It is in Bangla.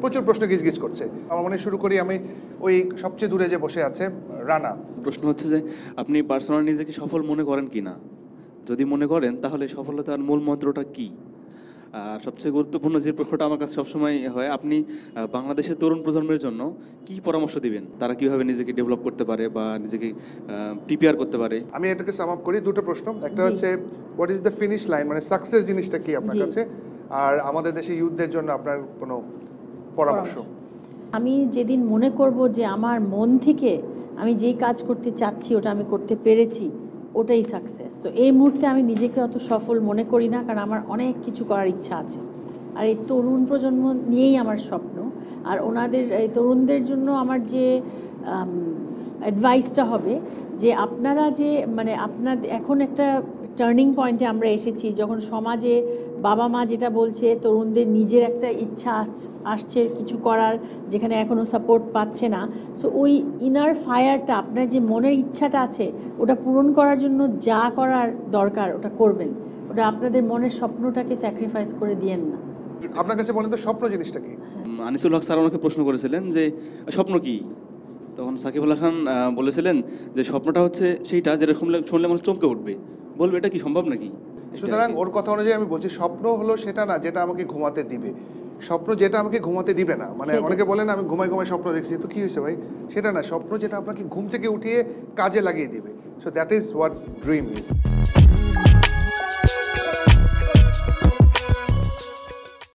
প্রচুর প্রশ্ন গিজগিজ করছে। আমার মনে শুরু করি আমি ওই সবচেয়ে দূরে যে বসে আছে রানা। প্রশ্ন হচ্ছে যে আপনি পার্সোনালি নিজেকে সফল মনে করেন কি না, যদি মনে করেন তাহলে সফলতার মূল মন্ত্রটা কি? আর সবচেয়ে গুরুত্বপূর্ণ যে প্রশ্নটা আমার কাছে সবসময় হয়, আপনি বাংলাদেশের তরুণ প্রজন্মের জন্য কি পরামর্শ দিবেন, তারা কিভাবে নিজেকে ডেভেলপ করতে পারে বা নিজেকে প্রিপেয়ার করতে পারে? আমি এটাকে সাম আপ করি দুটো প্রশ্ন। একটা হচ্ছে what is the finish line, মানে সাকসেস জিনিসটা কি আপনার কাছে, আর আমাদের দেশে ইউথদের জন্য আপনার কোনো পরামর্শ। আমি যেদিন মনে করব যে আমার মন থেকে আমি যেই কাজ করতে চাচ্ছি ওটা আমি করতে পেরেছি, ওটাই সাকসেস। তো এই মুহূর্তে আমি নিজেকে অত সফল মনে করি না, কারণ আমার অনেক কিছু করার ইচ্ছা আছে। আর এই তরুণ প্রজন্ম নিয়েই আমার স্বপ্ন। আর ওনাদের এই তরুণদের জন্য আমার যে অ্যাডভাইসটা হবে যে আপনারা যে মানে আপনার এখন একটা টার্নিং পয়েন্টে আমরা এসেছি, যখন সমাজে বাবা মা যেটা বলছে তরুণদের নিজের একটা ইচ্ছা আসছে কিছু করার, যেখানে এখনও সাপোর্ট পাচ্ছে না। সো ওই ইনার ফায়ারটা, আপনার যে মনের ইচ্ছাটা আছে ওটা পূরণ করার জন্য যা করার দরকার ওটা করবেন। ওটা আপনাদের মনের স্বপ্নটাকে স্যাক্রিফাইস করে দিয়েন না। আপনার কাছে বলেন তো স্বপ্ন জিনিসটা কি? আনিসুল হক স্যার আমাকে প্রশ্ন করেছিলেন যে স্বপ্ন কি, তখন সাকিবুল্লাহ খান বলেছিলেন যে স্বপ্নটা হচ্ছে সেইটা যেরকম শুনলে মানুষ চমকে উঠবে, বলবে এটা কি সম্ভব নাকি। সুতরাং ওর কথা অনুযায়ী আমি বলছি স্বপ্ন হলো সেটা না যেটা আমাকে ঘুমাতে দিবে, স্বপ্ন যেটা আমাকে ঘুমাতে দিবে না। মানে অনেকে বলেন আমি ঘুমাই ঘুমাই স্বপ্ন দেখছি, তো কি হয়েছে ভাই? সেটা না, স্বপ্ন যেটা আপনাকে ঘুম থেকে উঠিয়ে কাজে লাগিয়ে দিবে। So that is what dream is.